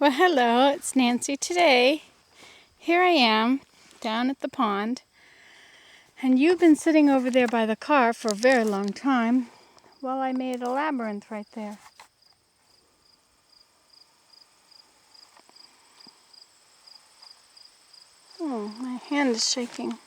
Well, hello, it's Nancy. Today, here I am down at the pond, and you've been sitting over there by the car for a very long time while I made a labyrinth right there. Oh, my hand is shaking.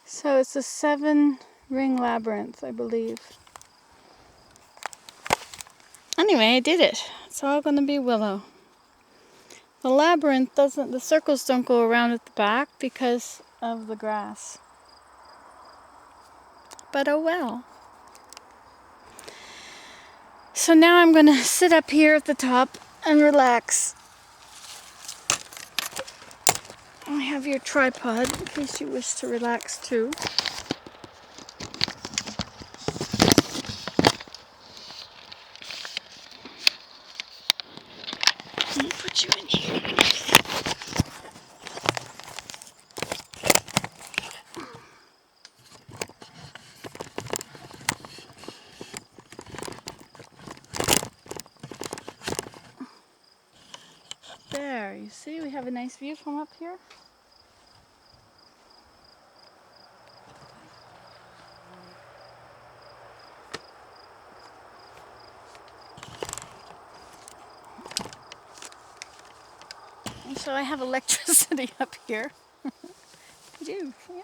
So it's a 7-ring labyrinth, I believe. Anyway, I did it. It's all going to be willow. The labyrinth the circles don't go around at the back because of the grass. But oh well. So now I'm going to sit up here at the top and relax. I have your tripod in case you wish to relax too. Let me put you in here. There, you see, we have a nice view from up here. And so I have electricity up here. I do, yeah.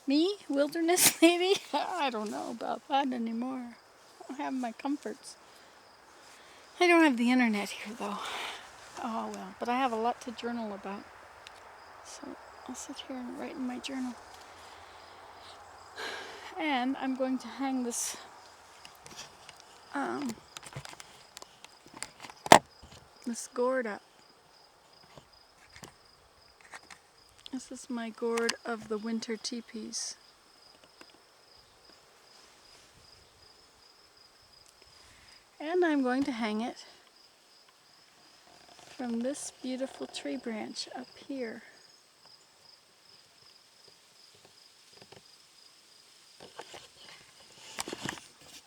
Me? Wilderness lady? I don't know about that anymore. I don't have my comforts. I don't have the internet here though. Oh well, but I have a lot to journal about. So I'll sit here and write in my journal. And I'm going to hang this this gourd up. This is my gourd of the winter teepees. And I'm going to hang it from this beautiful tree branch up here.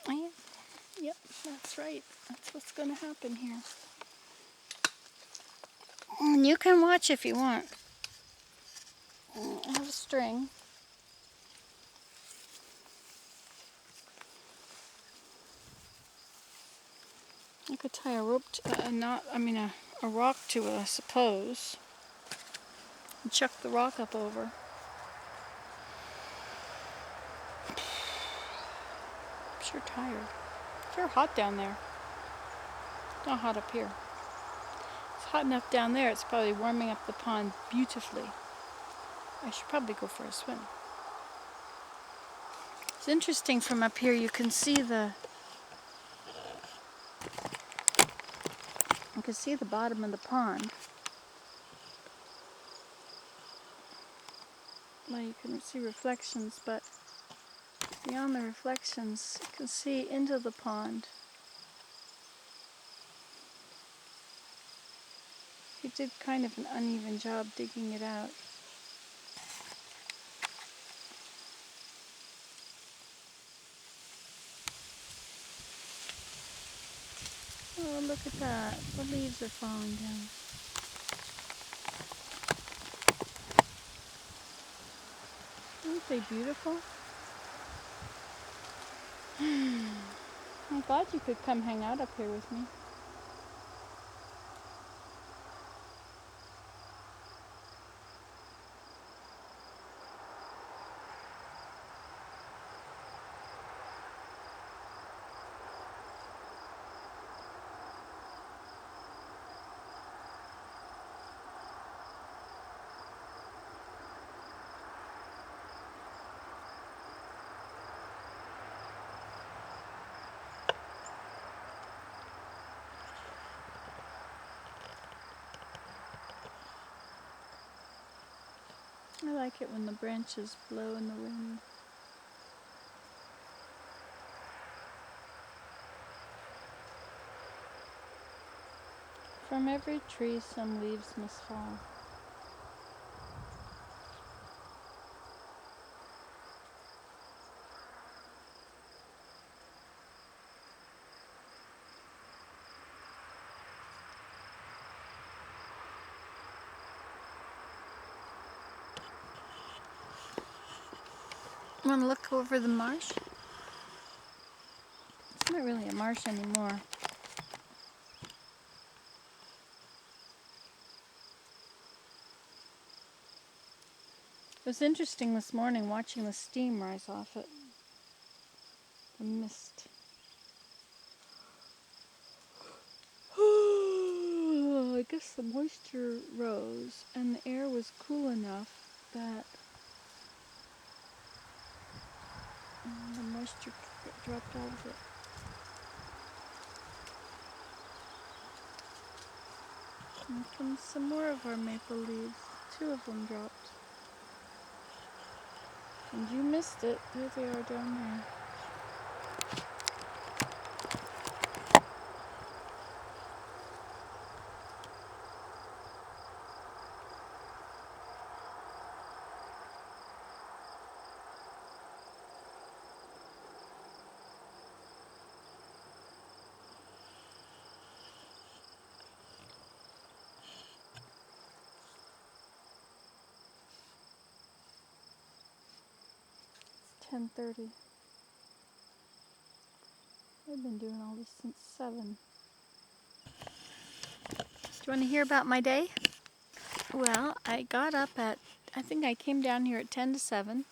Oh, yeah. Yep, that's right. That's what's going to happen here. And you can watch if you want. I have a string. I could tie a rope to a rock to it, I suppose. And chuck the rock up over. I'm sure tired. It's sure hot down there. It's not hot up here. It's hot enough down there, it's probably warming up the pond beautifully. I should probably go for a swim. It's interesting from up here, you can see the bottom of the pond. Well, you can see reflections, but beyond the reflections, you can see into the pond. He did kind of an uneven job digging it out. Oh, look at that. The leaves are falling down. Aren't they beautiful? I'm glad you could come hang out up here with me. I like it when the branches blow in the wind. From every tree some leaves must fall. Want to look over the marsh? It's not really a marsh anymore. It was interesting this morning watching the steam rise off it. The mist. I guess the moisture rose and the air was cool enough that the moisture dropped out of it. And comes some more of our maple leaves. 2 of them dropped. And you missed it. There they are down there. It's 10:30. I've been doing all this since 7. Do you want to hear about my day? Well, I got up at, I think I came down here at 10 to 7.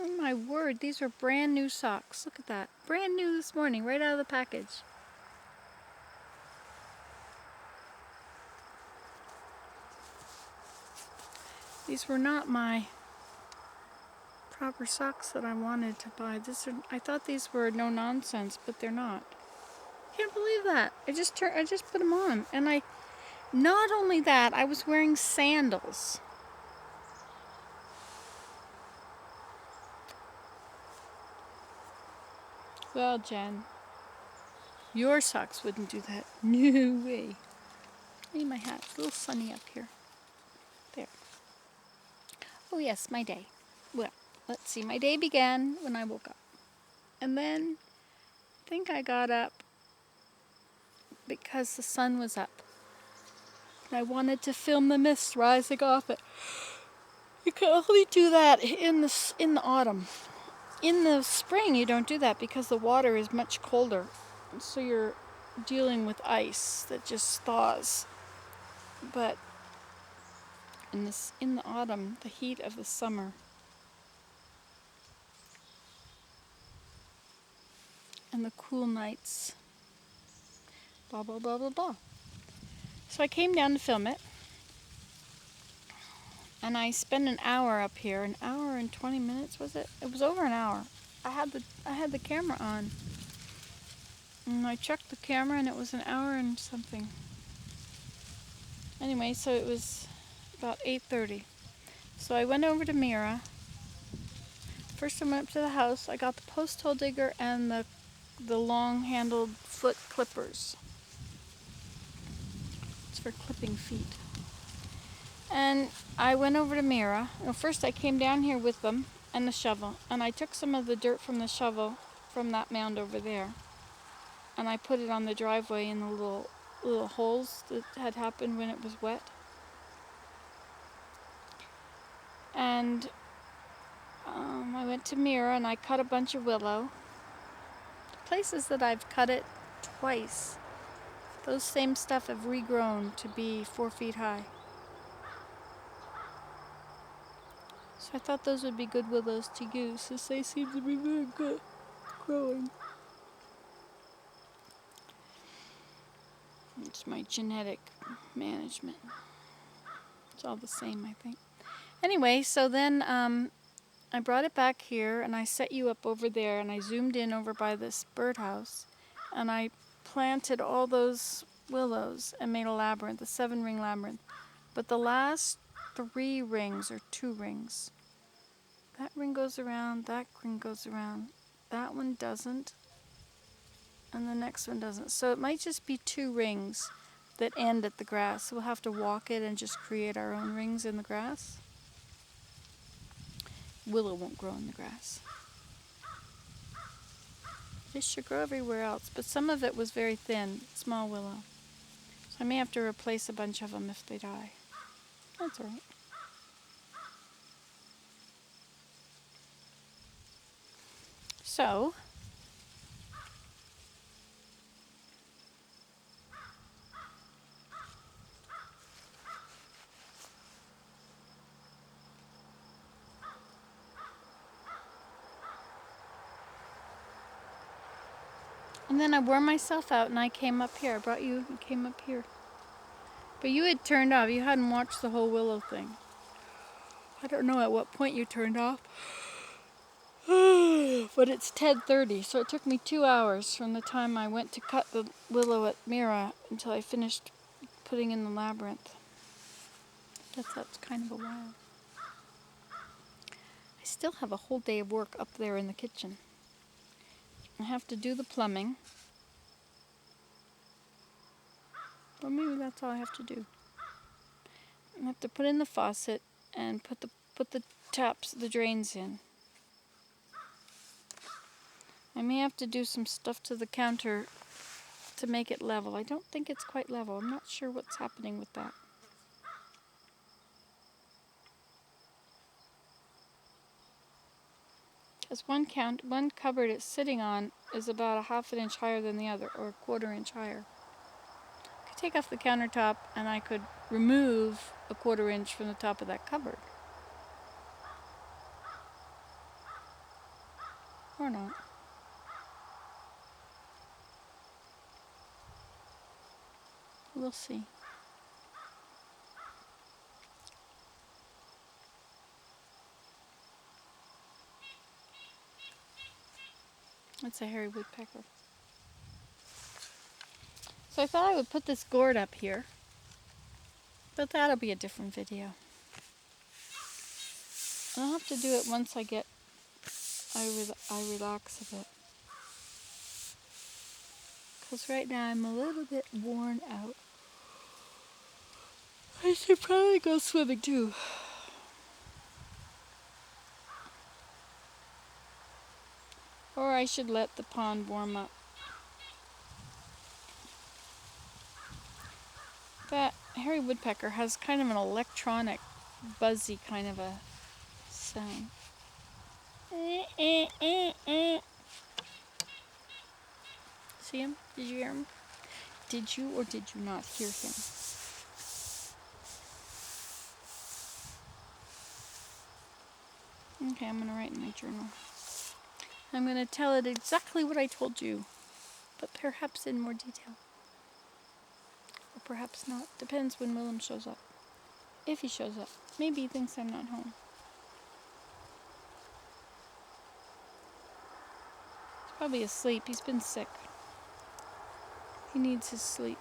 Oh my word, these were brand new socks. Look at that. Brand new this morning, right out of the package. These were not my proper socks that I wanted to buy. I thought these were no nonsense, but they're not. Can't believe that. I just put them on, and not only that, I was wearing sandals. Well, Jen, your socks wouldn't do that. No way. I need my hat. It's a little sunny up here. There. Oh yes, my day. Well, let's see. My day began when I woke up. And then I think I got up because the sun was up. And I wanted to film the mist rising off it. You can only do that in the autumn. In the spring, you don't do that because the water is much colder. So you're dealing with ice that just thaws. But in the autumn, the heat of the summer, and the cool nights, blah, blah, blah, blah, blah. So I came down to film it. And I spent an hour up here, an hour and 20 minutes, was it? It was over an hour. I had the camera on. And I checked the camera and it was an hour and something. Anyway, so it was about 8:30. So I went over to Mira. First I went up to the house. I got the post hole digger and the long-handled foot clippers. It's for clipping feet. And I went over to Mira. Well, first I came down here with them and the shovel. And I took some of the dirt from the shovel from that mound over there. And I put it on the driveway in the little holes that had happened when it was wet. And I went to Mira and I cut a bunch of willow. The places that I've cut it twice, those same stuff have regrown to be 4 feet high. So I thought those would be good willows to use since they seem to be very good growing. It's my genetic management. It's all the same, I think. Anyway, so then I brought it back here and I set you up over there and I zoomed in over by this birdhouse and I planted all those willows and made a labyrinth, a 7-ring labyrinth. But the last 3 rings are 2 rings. That ring goes around, that ring goes around, that one doesn't, and the next one doesn't. So it might just be 2 rings that end at the grass. We'll have to walk it and just create our own rings in the grass. Willow won't grow in the grass. It should grow everywhere else, but some of it was very thin, small willow. So I may have to replace a bunch of them if they die. That's all right. So, and then I wore myself out and I came up here. I brought you and came up here. But you had turned off. You hadn't watched the whole willow thing. I don't know at what point you turned off. But it's 10:30, so it took me 2 hours from the time I went to cut the willow at Mira until I finished putting in the labyrinth. That's kind of a while. I still have a whole day of work up there in the kitchen. I have to do the plumbing. Or maybe that's all I have to do. I have to put in the faucet and put the taps, the drains in. I may have to do some stuff to the counter to make it level. I don't think it's quite level. I'm not sure what's happening with that. Because one cupboard it's sitting on is about a half an inch higher than the other, or a quarter inch higher. I could take off the countertop and I could remove a quarter inch from the top of that cupboard. Or not. We'll see. It's a hairy woodpecker. So I thought I would put this gourd up here, but that'll be a different video. And I'll have to do it once I relax a bit. Because right now I'm a little bit worn out. I should probably go swimming too. Or I should let the pond warm up. That hairy woodpecker has kind of an electronic, buzzy kind of a sound. See him? Did you hear him? Did you or did you not hear him? Okay, I'm going to write in my journal. I'm going to tell it exactly what I told you, but perhaps in more detail. Or perhaps not. Depends when Willem shows up. If he shows up. Maybe he thinks I'm not home. He's probably asleep. He's been sick. He needs his sleep.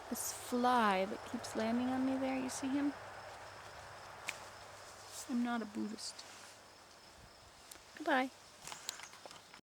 This fly that keeps landing on me there, you see him? I'm not a Buddhist. Goodbye.